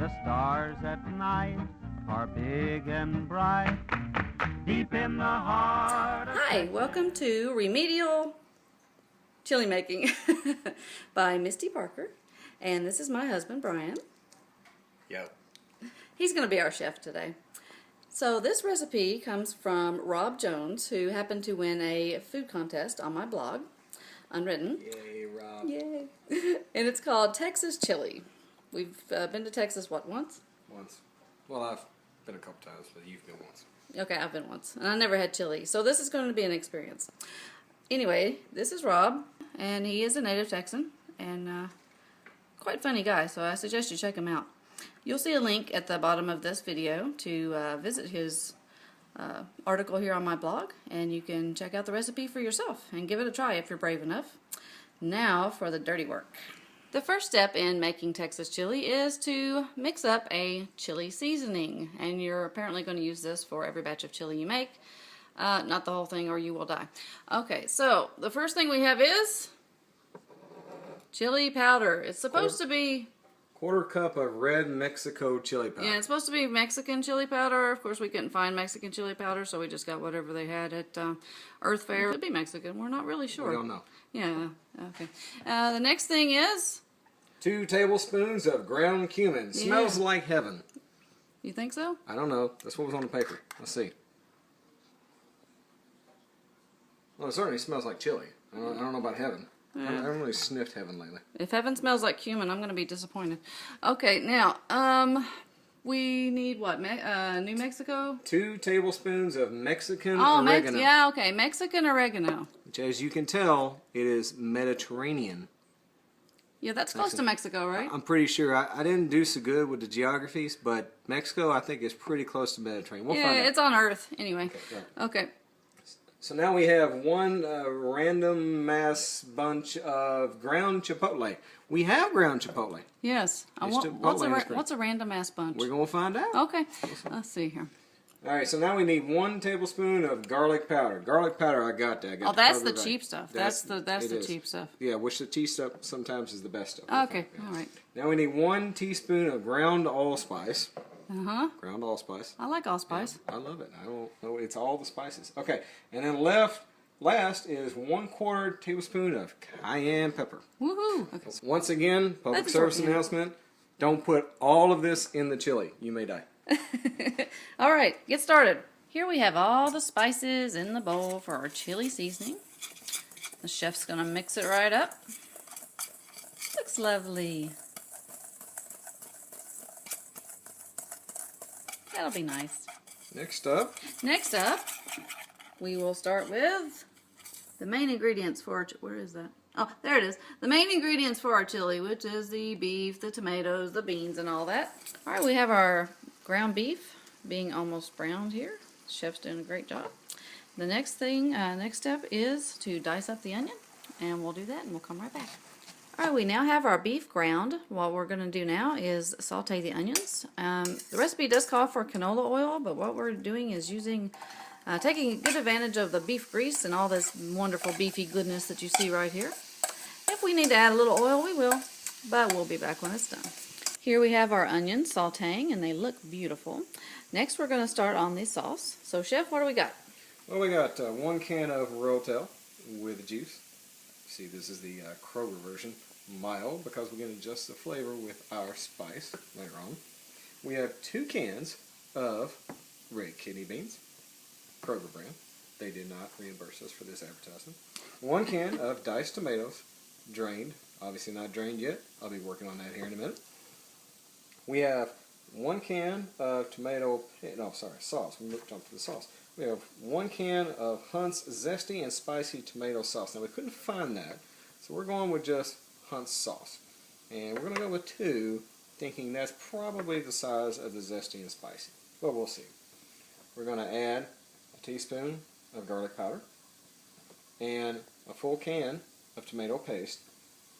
The stars at night are big and bright. Deep in the heart of Hi, welcome to Remedial Chili Making by Mysti Parker. And this is my husband, Bryan. Yep. He's going to be our chef today. So this recipe comes from Rob Jones, who happened to win a food contest on my blog, Unwritten. Yay, Rob. Yay. And it's called Texas Chili. We've been to Texas, what, once? Once. Well, I've been a couple times, but you've been once. Okay, I've been once. And I never had chili. So this is going to be an experience. Anyway, this is Rob, and he is a native Texan, and quite funny guy, so I suggest you check him out. You'll see a link at the bottom of this video to visit his article here on my blog, and you can check out the recipe for yourself and give it a try if you're brave enough. Now for the dirty work. The first step in making Texas chili is to mix up a chili seasoning, and you're apparently going to use this for every batch of chili you make. Not the whole thing or you will die. Okay, so the first thing we have is chili powder. It's supposed to be... Quarter cup of red Mexico chili powder. Yeah, it's supposed to be Mexican chili powder. Of course, we couldn't find Mexican chili powder, so we just got whatever they had at Earth Fair. It could be Mexican. We're not really sure. We don't know. Yeah, okay. The next thing is... 2 tablespoons of ground cumin. Smells like heaven. You think so? I don't know. That's what was on the paper. Let's see. Well, it certainly smells like chili. I don't know about heaven. I haven't really sniffed heaven lately. If heaven smells like cumin, I'm going to be disappointed. Okay, now, we need what? New Mexico? 2 tablespoons of Mexican oregano. Yeah, okay, Mexican oregano. Which, as you can tell, it is Mediterranean. Yeah, that's close to Mexico, right? I'm pretty sure. I didn't do so good with the geographies, but Mexico, I think, is pretty close to Mediterranean. We'll find out. It's on Earth, anyway. Okay. So now we have 1 random mass bunch of ground chipotle. We have ground chipotle. Yes. What's a random ass bunch? We're going to find out. Okay. Let's see here. All right, so now we need 1 tablespoon of garlic powder. Garlic powder, I got that. That's the cheap stuff. That's the cheap stuff. Yeah, which the cheap stuff sometimes is the best stuff. Okay, all right. Now we need 1 teaspoon of ground allspice. Ground allspice. I like allspice. Yeah, I love it. I don't know. It's all the spices. Okay, and then last is 1/4 tablespoon of cayenne pepper. Woohoo! Okay. Once again, public service announcement: don't put all of this in the chili. You may die. All right, get started. Here we have all the spices in the bowl for our chili seasoning. The chef's gonna mix it right up. Looks lovely. That'll be nice. Next up, we will start with the main ingredients for our where is that? Oh, there it is. The main ingredients for our chili, which is the beef, the tomatoes, the beans, and all that. All right, we have our ground beef being almost browned here. The chef's doing a great job. The next step is to dice up the onion, and we'll do that, and we'll come right back. All right, we now have our beef ground. What we're going to do now is saute the onions. The recipe does call for canola oil, but what we're doing is taking good advantage of the beef grease and all this wonderful beefy goodness that you see right here. If we need to add a little oil, we will, but we'll be back when it's done. Here we have our onions sauteing, and they look beautiful. Next, we're going to start on the sauce. So, Chef, what do we got? Well, we got 1 can of Rotel with juice. See, this is the Kroger version, mild, because we're going to adjust the flavor with our spice later on. We have 2 cans of red kidney beans, Kroger brand. They did not reimburse us for this advertisement. 1 can of diced tomatoes, drained. Obviously not drained yet. I'll be working on that here in a minute. We have 1 can of sauce. We jump to the sauce. We have 1 can of Hunt's zesty and spicy tomato sauce. Now we couldn't find that, so we're going with just Hunt's sauce. And we're going to go with 2, thinking that's probably the size of the zesty and spicy. But we'll see. We're going to add a teaspoon of garlic powder and a full can of tomato paste.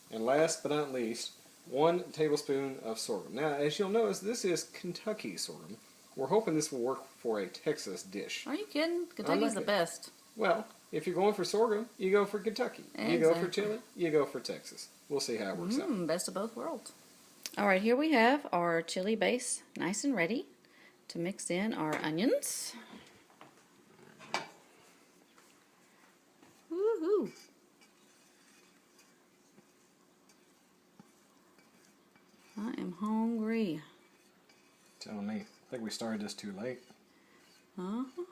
And last but not least, 1 tablespoon of sorghum. Now, as you'll notice, this is Kentucky sorghum. We're hoping this will work for a Texas dish. Are you kidding? Kentucky's the best. Well, if you're going for sorghum, you go for Kentucky. Exactly. You go for chili, you go for Texas. We'll see how it works out. Best of both worlds. All right, here we have our chili base nice and ready to mix in our onions. Woohoo! I am hungry. Telling me. I think we started this too late. Uh-huh.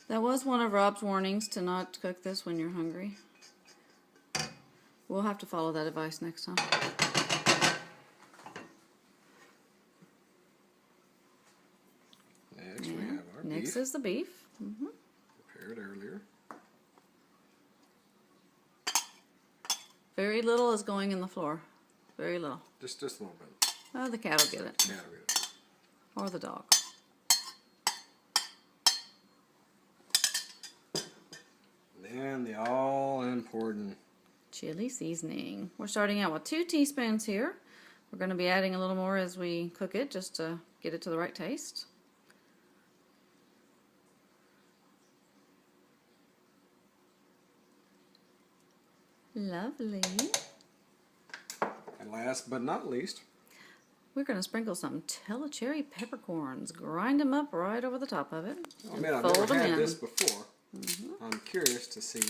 That was one of Rob's warnings, to not cook this when you're hungry. We'll have to follow that advice next time. Next we have our Next beef. is the beef. Mm-hmm. Prepared earlier. Very little is going in the floor. Very little. Just a little bit. Oh, the cat will get it. Yeah, we do. Or the dog. Then the all-important Chili seasoning. We're starting out with 2 teaspoons here. We're going to be adding a little more as we cook it, just to get it to the right taste. Lovely. And last but not least, We're going to sprinkle some cherry peppercorns. Grind them up right over the top of it. I mean, I've fold never them had in. this before. I'm curious to see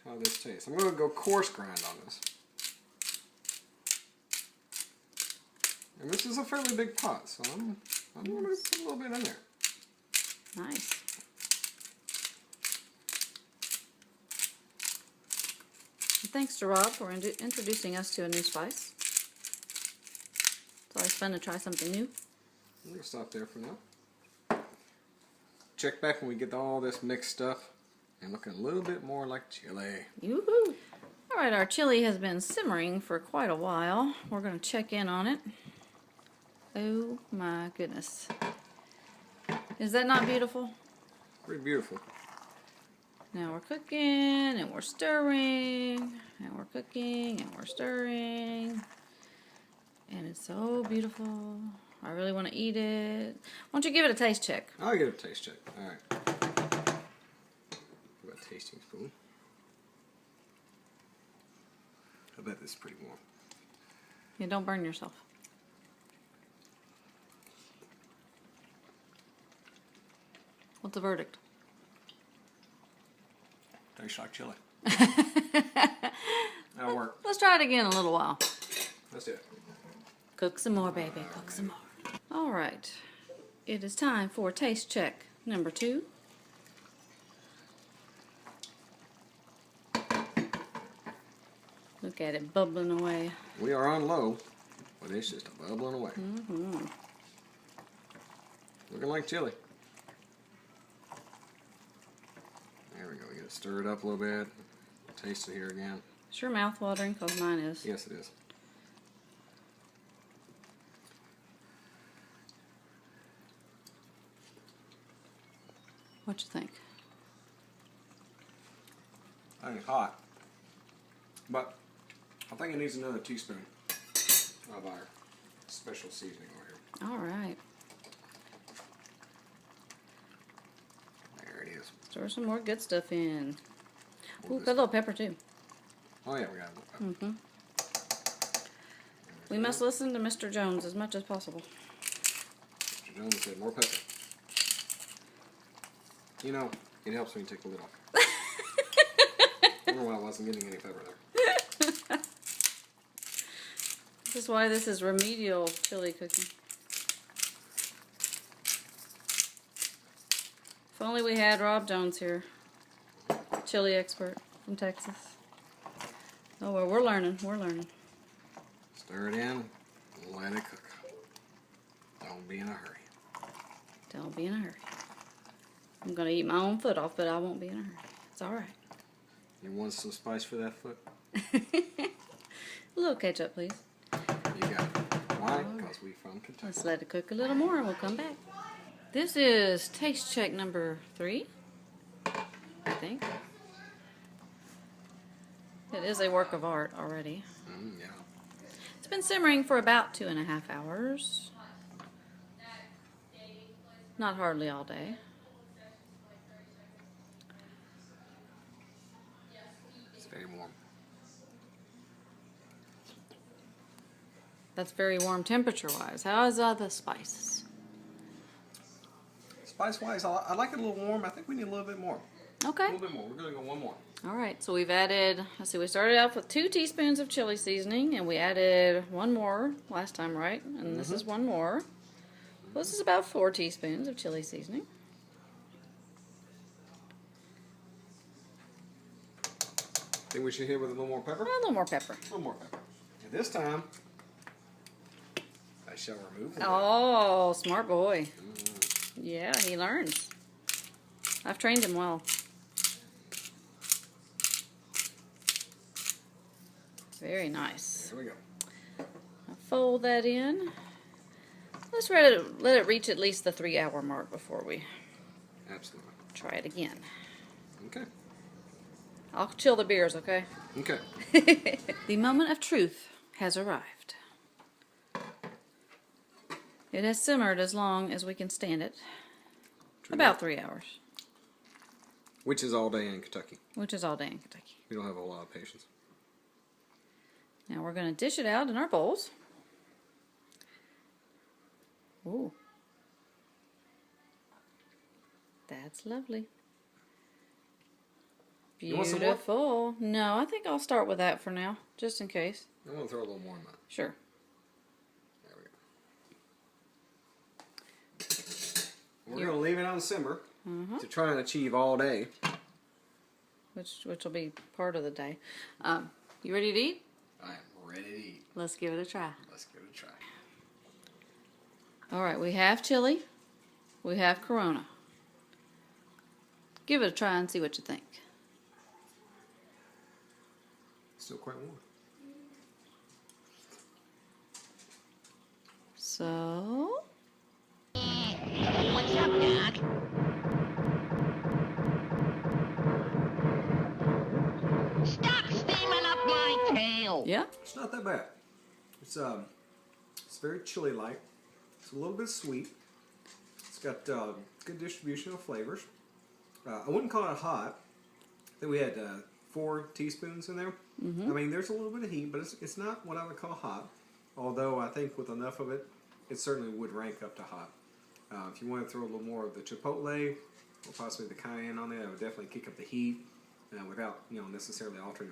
how this tastes. I'm going to go coarse grind on this. And this is a fairly big pot, so I'm going to put a little bit in there. Nice. And thanks to Rob for introducing us to a new spice. It's always fun to try something new. I'm going to stop there for now. Check back when we get all this mixed stuff and looking a little bit more like chili. Yoo-hoo! Alright, our chili has been simmering for quite a while. We're going to check in on it. Oh my goodness. Is that not beautiful? Pretty beautiful. Now we're cooking and we're stirring and we're cooking and we're stirring. And it's so beautiful. I really want to eat it. Why don't you give it a taste check? I'll give it a taste check. Alright. Give it a tasting spoon. I bet this is pretty warm. Yeah, don't burn yourself. What's the verdict? Tastes like chili. That'll work. Let's try it again in a little while. Let's do it. Cook some more, baby. Cook some more. All right. It is time for taste check number 2. Look at it bubbling away. We are on low, but it's just bubbling away. Mm-hmm. Looking like chili. There we go. We gotta stir it up a little bit. Taste it here again. It's your mouth watering, because mine is. Yes, it is. What you think? I think it's hot. But I think it needs another teaspoon of our special seasoning over here. All right. There it is. Stir some more good stuff in. Pour Ooh, this got a little pepper too. Oh yeah, we got a little pepper. We must listen to Mr. Jones as much as possible. Mr. Jones said more pepper. You know, it helps when you take the lid off. I wonder why I wasn't getting any pepper there. This is why this is remedial chili cooking. If only we had Rob Jones here, chili expert from Texas. Oh well, we're learning. We're learning. Stir it in and let it cook. Don't be in a hurry. Don't be in a hurry. I'm gonna eat my own foot off, but I won't be in a hurry. It's all right. You want some spice for that foot? A little ketchup, please. You got it. Why? Because we from Kentucky. Let's let it cook a little more and we'll come back. This is taste check number 3, I think. It is a work of art already. Yeah. It's been simmering for about 2.5 hours. Not hardly all day. It's very warm. That's very warm temperature-wise. How is the spices? Spice-wise, I like it a little warm. I think we need a little bit more. Okay. A little bit more. We're going to go one more. All right, so we've added, let's see, we started off with 2 teaspoons of chili seasoning, and we added 1 more last time, right? And this is 1 more. So this is about 4 teaspoons of chili seasoning. Think we should hit with a little more pepper? A little more pepper. A little more pepper. And this time, I shall remove the Oh, smart boy. Yeah, he learns. I've trained him well. Very nice. There we go. I'll fold that in. Let's let it reach at least the 3-hour mark before we Absolutely. try it again. Okay. I'll chill the beers, okay? Okay. The moment of truth has arrived. It has simmered as long as we can stand it. About 3 hours. Which is all day in Kentucky. Which is all day in Kentucky. We don't have a lot of patience. Now we're going to dish it out in our bowls. Ooh. That's lovely. You want some more? Beautiful. No, I think I'll start with that for now, just in case. I'm going to throw a little more in mine. Sure. There we go. We're going to leave it on simmer to try and achieve all day. Which will be part of the day. You ready to eat? I am ready to eat. Let's give it a try. Let's give it a try. All right, we have chili. We have Corona. Give it a try and see what you think. Still quite warm. So, What's up, Doc? Stop steaming up my tail! yeah, It's not that bad. It's very chili like. It's a little bit sweet. It's got good distribution of flavors. I wouldn't call it hot. I think we had 4 teaspoons in there. I mean, there's a little bit of heat, but it's not what I would call hot. Although I think with enough of it, it certainly would rank up to hot. If you want to throw a little more of the chipotle or possibly the cayenne on there, that would definitely kick up the heat without necessarily altering